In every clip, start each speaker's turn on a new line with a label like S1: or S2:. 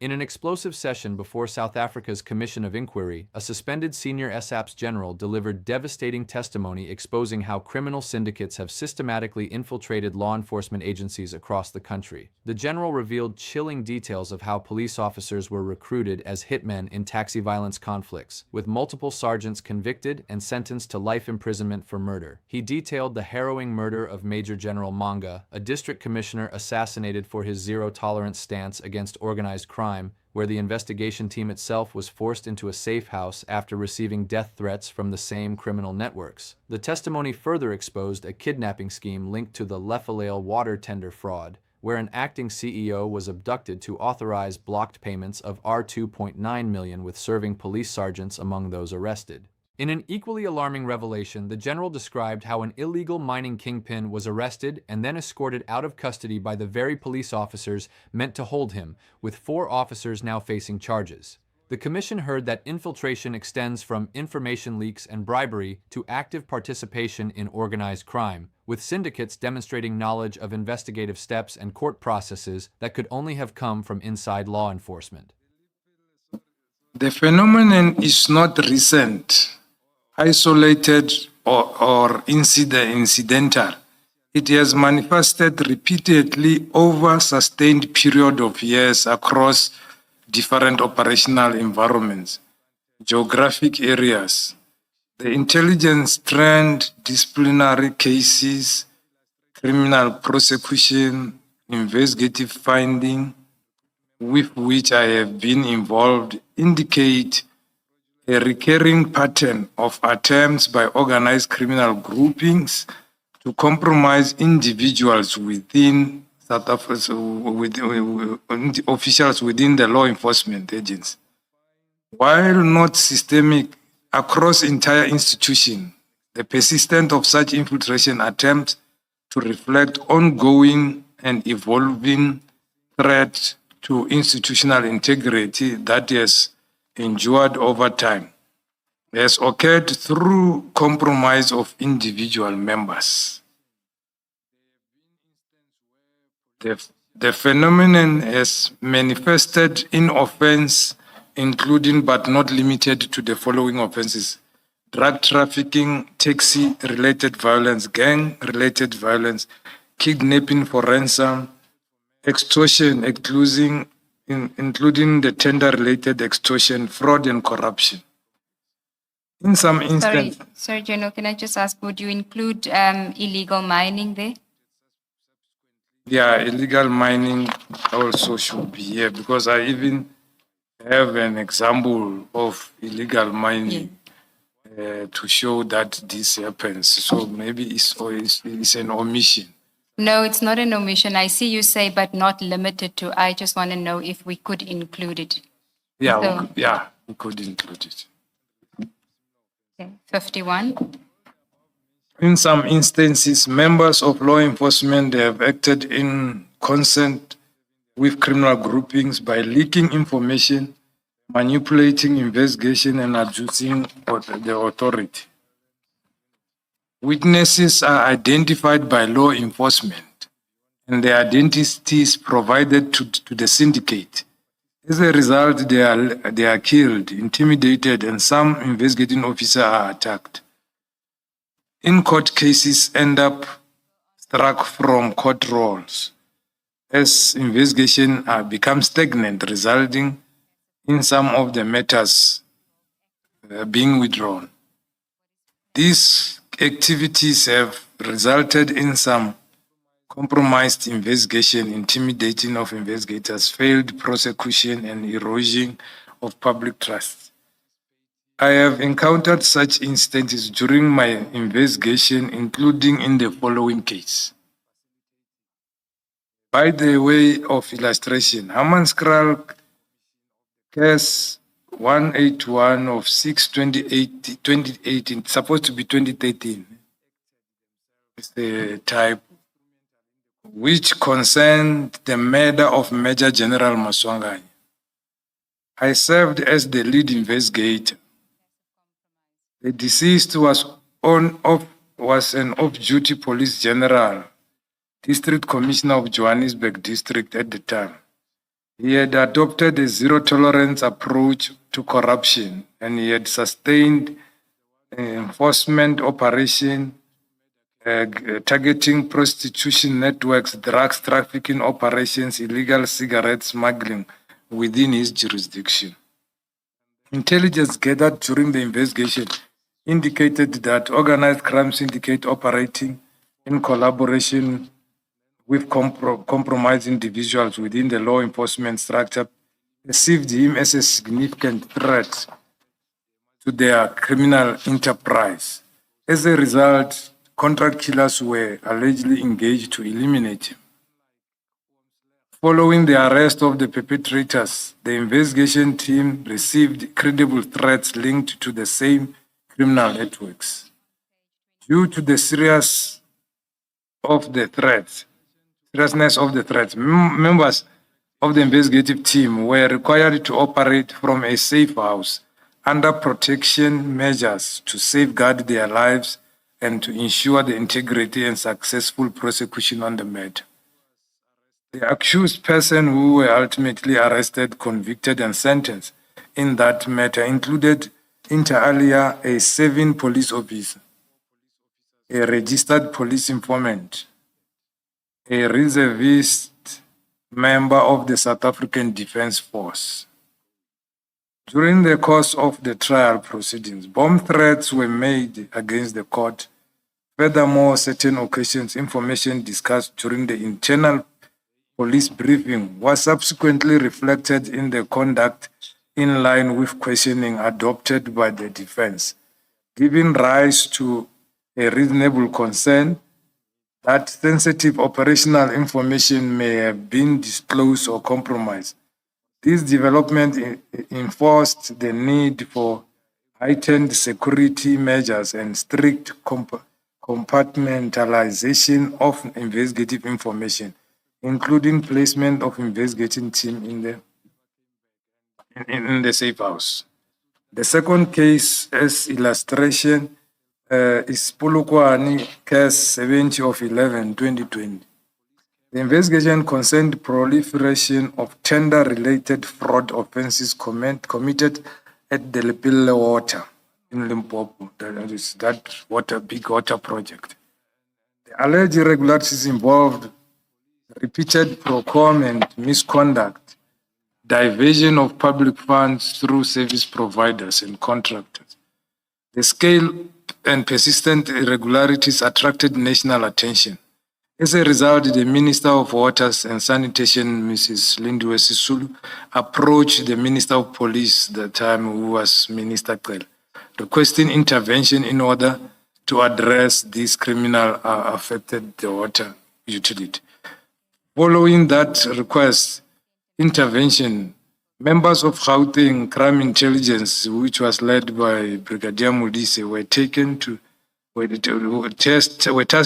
S1: In an explosive session before South Africa's Commission of Inquiry, a suspended senior SAPS General delivered devastating testimony exposing how criminal syndicates have systematically infiltrated law enforcement agencies across the country. The general revealed chilling details of how police officers were recruited as hitmen in taxi violence conflicts, with multiple sergeants convicted and sentenced to life imprisonment for murder. He detailed the harrowing murder of Major General Monga, a district commissioner assassinated for his zero-tolerance stance against organized crime, where the investigation team itself was forced into a safe house after receiving death threats from the same criminal networks. The testimony further exposed a kidnapping scheme linked to the Lefalale water tender fraud, where an acting CEO was abducted to authorize blocked payments of R2.9 million, with serving police sergeants among those arrested. In an equally alarming revelation, the general described how an illegal mining kingpin was arrested and then escorted out of custody by the very police officers meant to hold him, with 4 officers now facing charges. The commission heard that infiltration extends from information leaks and bribery to active participation in organized crime, with syndicates demonstrating knowledge of investigative steps and court processes that could only have come from inside law enforcement.
S2: The phenomenon is not recent, isolated, or incidental. It has manifested repeatedly over a sustained period of years across different operational environments, geographic areas. The intelligence trend, disciplinary cases, criminal prosecution, investigative finding, with which I have been involved, indicate a recurring pattern of attempts by organized criminal groupings to compromise individuals within South Africa, officials within the law enforcement agencies. While not systemic across entire institution, the persistence of such infiltration attempts to reflect ongoing and evolving threat to institutional integrity that has endured over time has occurred through compromise of individual members. The phenomenon has manifested in offense, including but not limited to the following offenses: drug trafficking, taxi-related violence, gang-related violence, kidnapping for ransom, extortion, including the tender-related extortion, fraud, and corruption. In some instances...
S3: Sorry, General, can I just ask, would you include illegal mining there?
S2: Yeah, illegal mining also should be here, because I even have an example of illegal mining to show that this happens. So maybe it's an omission.
S3: No, it's not an omission. I see you say, but not limited to. I just want to know if we could include it.
S2: Yeah, we could include it.
S3: Okay. 51.
S2: In some instances, members of law enforcement have acted in concert with criminal groupings by leaking information, manipulating investigation, and abusing the authority. Witnesses are identified by law enforcement and their identities provided to the syndicate. As a result, they are killed, intimidated, and some investigating officers are attacked. In court cases end up struck from court rolls as investigation become stagnant, resulting in some of the matters being withdrawn. These activities have resulted in some compromised investigation, intimidating of investigators, failed prosecution, and erosion of public trust. I have encountered such instances during my investigation, including in the following case. By the way of illustration, Hammanskraal case 181 of 6/2018, supposed to be 2013, is the type, which concerned the murder of Major General Monga. I served as the lead investigator. The deceased was an off-duty police general, district commissioner of Johannesburg district at the time. He had adopted a zero-tolerance approach to corruption, and he had sustained enforcement operation targeting prostitution networks, drugs trafficking operations, illegal cigarette smuggling within his jurisdiction. Intelligence gathered during the investigation indicated that organized crime syndicate operating in collaboration with compromised individuals within the law enforcement structure perceived him as a significant threat to their criminal enterprise. As a result, contract killers were allegedly engaged to eliminate him. Following the arrest of the perpetrators, the investigation team received credible threats linked to the same criminal networks. Due to the seriousness of the threats, members of the investigative team were required to operate from a safe house under protection measures to safeguard their lives and to ensure the integrity and successful prosecution on the matter. The accused person who were ultimately arrested, convicted, and sentenced in that matter included, inter alia, a serving police officer, a registered police informant, a reservist member of the South African Defence Force. During the course of the trial proceedings, bomb threats were made against the court. Furthermore, certain occasions, information discussed during the internal police briefing was subsequently reflected in the conduct in line with questioning adopted by the defense, giving rise to a reasonable concern that sensitive operational information may have been disclosed or compromised. This development enforced the need for heightened security measures and strict compartmentalization of investigative information, including placement of investigating team in the safe house. The second case, as illustration, is Polokwane case 70 of 11/2020. The investigation concerned proliferation of tender-related fraud offenses committed at the Lepille Water in Limpopo. That is that big water project. The alleged irregularities involved repeated procurement misconduct, diversion of public funds through service providers and contractors. The scale and persistent irregularities attracted national attention. As a result, the Minister of Waters and Sanitation, Mrs. Lindiwe Sisulu, approached the Minister of Police at the time, who was Minister Qela, requesting intervention in order to address these criminal affected the water utility. Following that request, intervention, members of Gauteng Crime Intelligence, which was led by Brigadier Modise, were tasked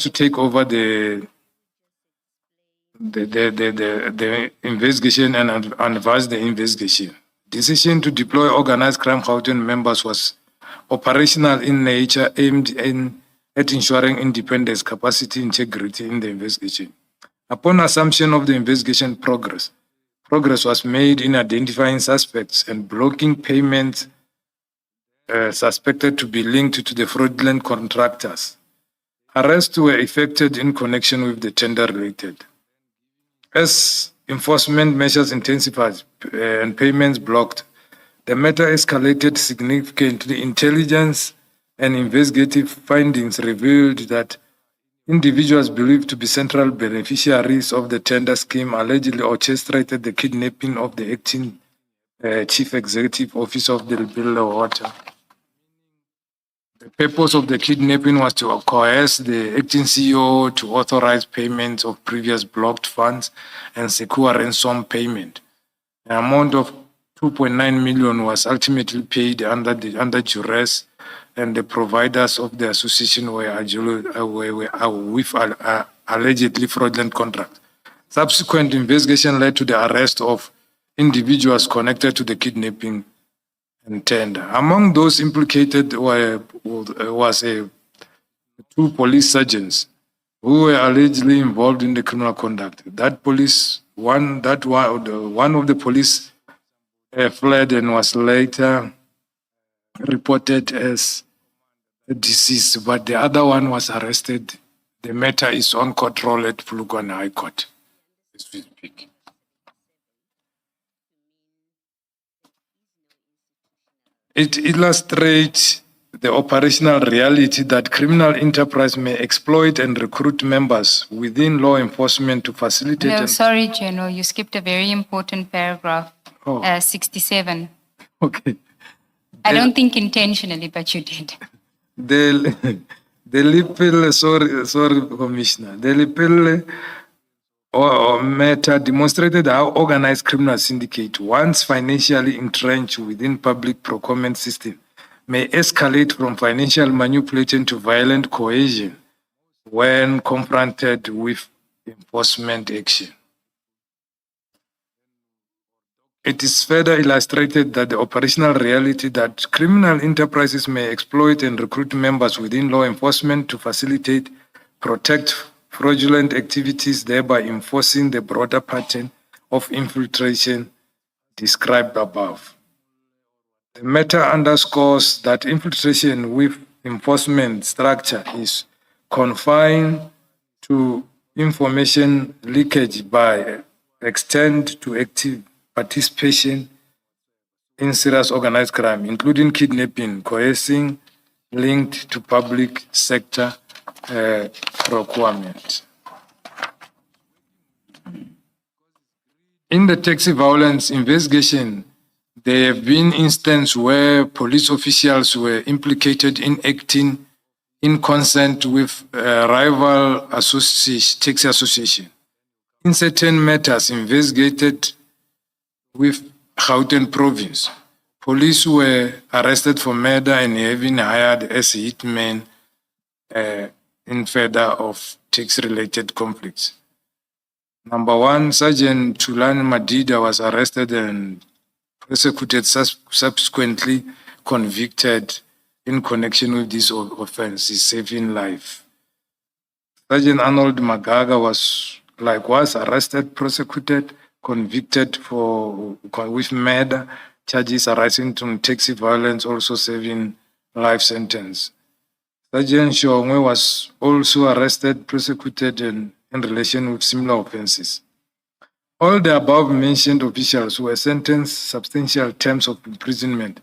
S2: to take over the investigation and advance the investigation. Decision to deploy organized crime Gauteng members was operational in nature, aimed at ensuring independence, capacity, integrity in the investigation. Upon assumption of the investigation progress was made in identifying suspects and blocking payments suspected to be linked to the fraudulent contractors. Arrests were effected in connection with the tender-related. As enforcement measures intensified and payments blocked, the matter escalated significantly. Intelligence and investigative findings revealed that individuals believed to be central beneficiaries of the tender scheme allegedly orchestrated the kidnapping of the acting Chief Executive Officer of the Lepille Water. The purpose of the kidnapping was to coerce the acting CEO to authorize payments of previous blocked funds and secure ransom payment. An amount of 2.9 million was ultimately paid under duress, and the providers of the association were with allegedly fraudulent contracts. Subsequent investigation led to the arrest of individuals connected to the kidnapping and tender. Among those implicated was two police sergeants who were allegedly involved in the criminal conduct. One of the police fled and was later reported as deceased, but the other one was arrested. The matter is on court roll at Polokwane High Court as we speak. It illustrates the operational reality that criminal enterprise may exploit and recruit members within law enforcement to facilitate.
S3: No, sorry, General, you skipped a very important paragraph,
S2: Oh.
S3: 67.
S2: Okay.
S3: I don't think intentionally, but you did.
S2: The Lipil, sorry, Commissioner. The Lipil matter demonstrated how organized criminal syndicate, once financially entrenched within public procurement system, may escalate from financial manipulation to violent coercion when confronted with enforcement action. It is further illustrated that the operational reality that criminal enterprises may exploit and recruit members within law enforcement to facilitate, protect fraudulent activities, thereby enforcing the broader pattern of infiltration described above. The matter underscores that infiltration with enforcement structure is confined to information leakage by extent to active participation in serious organized crime, including kidnapping, coercing, linked to public sector procurement. In the taxi violence investigation, there have been instances where police officials were implicated in acting in consent with rival taxi association. In certain matters investigated with Gauteng province, police were arrested for murder and having hired as hitmen in further of tax-related conflicts. Number one, Sergeant Tulani Madida was arrested and prosecuted, subsequently convicted in connection with this offense, saving life. Sergeant Arnold Magaga was likewise arrested, prosecuted, convicted with murder charges arising from taxi violence, also serving life sentence. Sergeant Shongwe was also arrested, prosecuted in relation with similar offenses. All the above mentioned officials were sentenced substantial terms of imprisonment,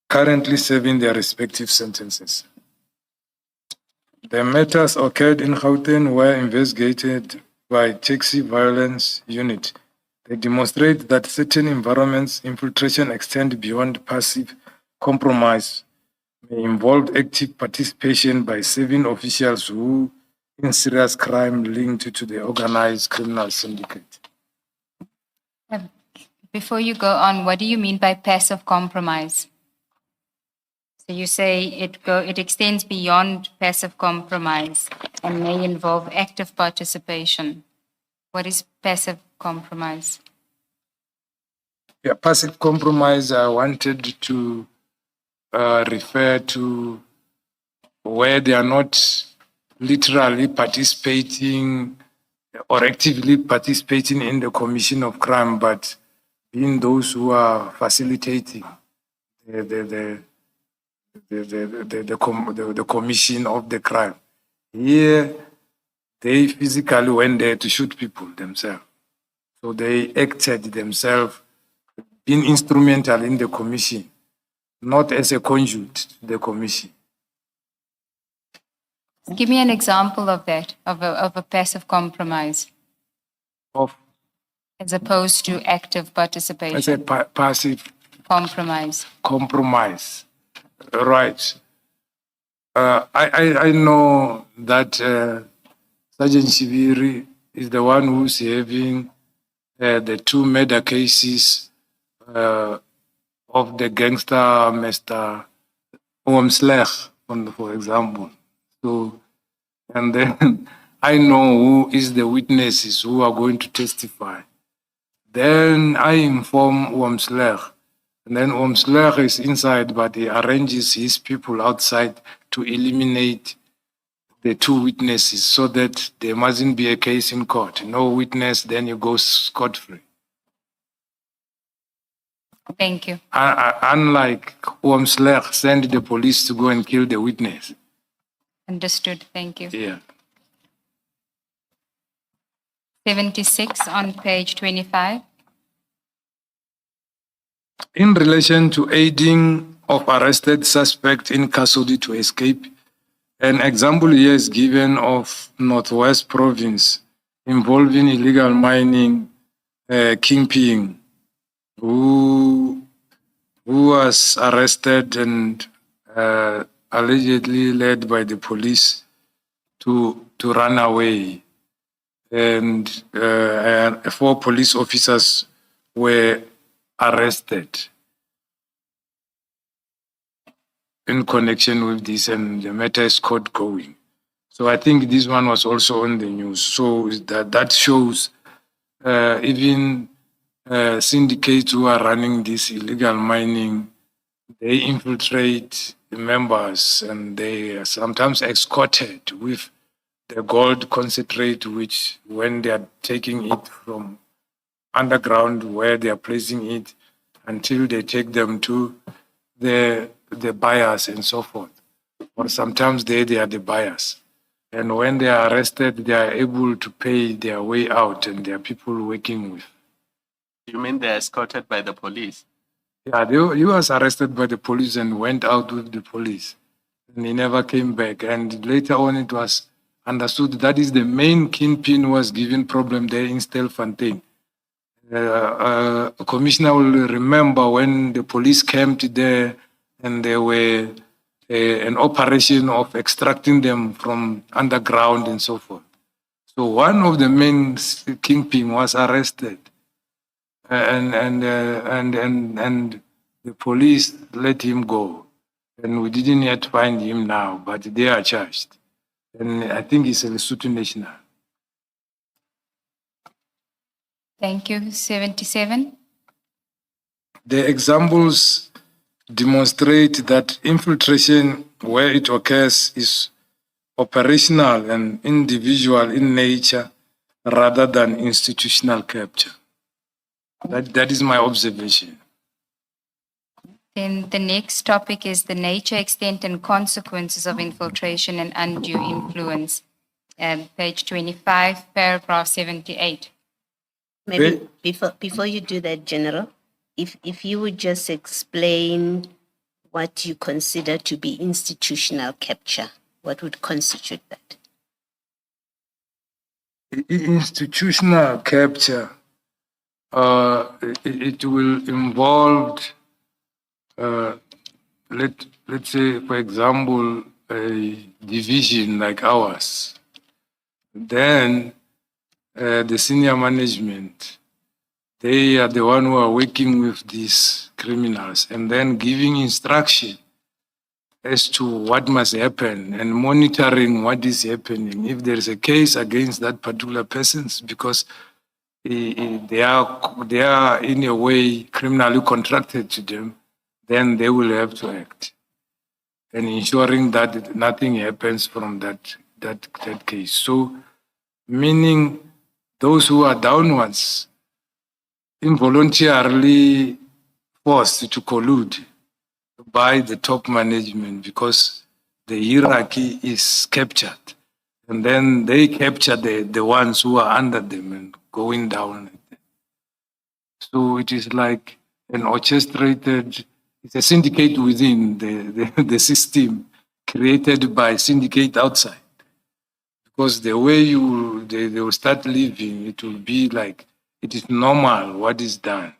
S2: currently serving their respective sentences. The matters occurred in Gauteng were investigated by Taxi Violence Unit. They demonstrate that certain environments infiltration extend beyond passive compromise, may involve active participation by serving officials who in serious crime linked to the organized criminal syndicate.
S3: Before you go on, what do you mean by passive compromise? So you say it extends beyond passive compromise and may involve active participation. What is passive compromise?
S2: Yeah, passive compromise, I wanted to refer to where they are not literally participating or actively participating in the commission of crime, but being those who are facilitating the commission of the crime. Here, they physically went there to shoot people themselves. So they acted themselves, being instrumental in the commission, not as a conduit to the commission.
S3: Give me an example of that, of a passive compromise, as opposed to active participation.
S2: As a passive
S3: compromise.
S2: Compromise, right. I know that Sergeant Shiviri is the one who's having the two murder cases of the gangster Mr. Oomslech, for example. So, and then I know who is the witnesses who are going to testify. Then I inform Oomslech, and then Oomslech is inside, but he arranges his people outside to eliminate the two witnesses so that there mustn't be a case in court. No witness, then you go scot-free.
S3: Thank you.
S2: Unlike Oomsleg, send the police to go and kill the witness.
S3: Understood. Thank you.
S2: Yeah.
S3: 76 on page 25.
S2: In relation to aiding of arrested suspect in custody to escape, an example here is given of Northwest Province involving illegal mining kingpin who was arrested and allegedly led by the police to run away. And 4 police officers were arrested in connection with this, and the matter is court going. So I think this one was also on the news. So that shows even syndicates who are running this illegal mining, they infiltrate the members, and they are sometimes escorted with the gold concentrate, which when they are taking it from underground where they are placing it until they take them to the buyers and so forth. Or sometimes they are the buyers. And when they are arrested, they are able to pay their way out, and there are people working with.
S4: You mean they're escorted by the police?
S2: Yeah, he was arrested by the police and went out with the police. And he never came back. And later on it was understood that is the main kingpin was given problem there in Stelfontein. A commissioner will remember when the police came to there and there were an operation of extracting them from underground and so forth. So one of the main kingpin was arrested, and the police let him go, and we didn't yet find him now, but they are charged, and I think it's a Lesotho national.
S3: Thank you. 77.
S2: The examples demonstrate that infiltration, where it occurs, is operational and individual in nature rather than institutional capture. That is my observation.
S3: Then the next topic is the nature, extent, and consequences of infiltration and undue influence. Page 25, paragraph 78.
S5: Maybe before you do that, General, if you would just explain what you consider to be institutional capture, what would constitute that?
S2: Institutional capture, it will involve, let's say, for example, a division like ours. Then the senior management, they are the one who are working with these criminals and then giving instruction as to what must happen and monitoring what is happening. If there is a case against that particular person, because they are in a way criminally contracted to them, then they will have to act and ensuring that nothing happens from that case. So, meaning those who are downwards, involuntarily forced to collude by the top management because the hierarchy is captured. And then they capture the ones who are under them and going down. So it is like an orchestrated, it's a syndicate within the system created by syndicate outside. Because the way they will start living, it will be like, it is normal what is done.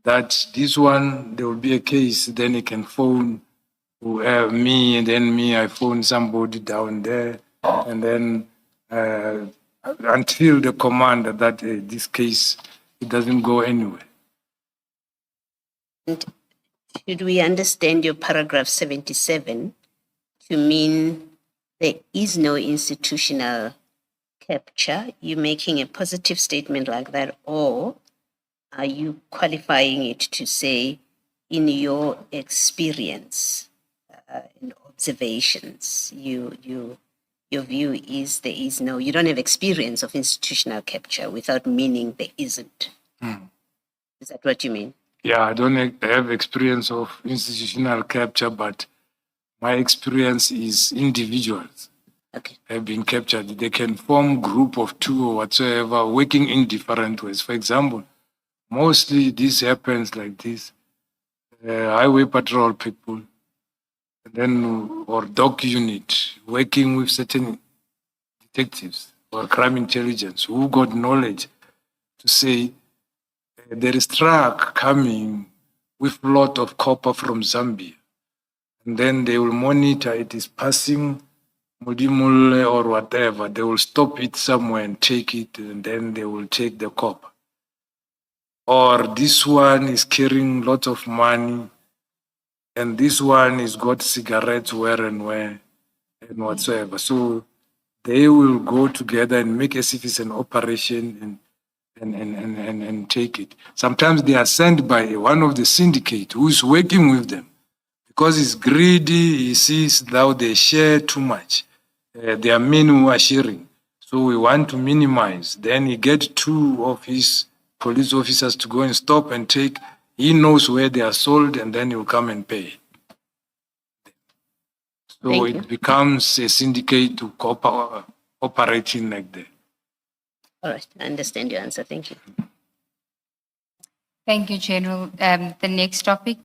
S2: That this one, there will be a case, then he can phone me, and then me, I phone somebody down there, and then until the command that this case, it doesn't go anywhere.
S5: And should we understand your paragraph 77 to mean there is no institutional capture? You making a positive statement like that, or are you qualifying it to say, in your experience and observations, you your view is there is no, you don't have experience of institutional capture without meaning there isn't. Is that what you mean?
S2: Yeah, I don't have experience of institutional capture, but my experience is individuals
S5: Okay.
S2: have been captured. They can form group of two or whatsoever, working in different ways. For example, mostly this happens like this. Highway patrol people, then or dog unit working with certain detectives or crime intelligence who got knowledge to say there is truck coming with lot of copper from Zambia. And then they will monitor it is passing Mudimule or whatever. They will stop it somewhere and take it, and then they will take the copper. Or this one is carrying lots of money, and this one is got cigarettes where and whatsoever. So they will go together and make as if it's an operation and take it. Sometimes they are sent by one of the syndicate who is working with them because he's greedy. He sees now they share too much. There are men who are sharing. So we want to minimize. Then he gets two of his police officers to go and stop and take. He knows where they are sold, and then he'll come and pay. So
S5: Thank you.
S2: it becomes a syndicate to operating like that.
S5: All right. I understand your answer. Thank you.
S3: Thank you, General. The next topic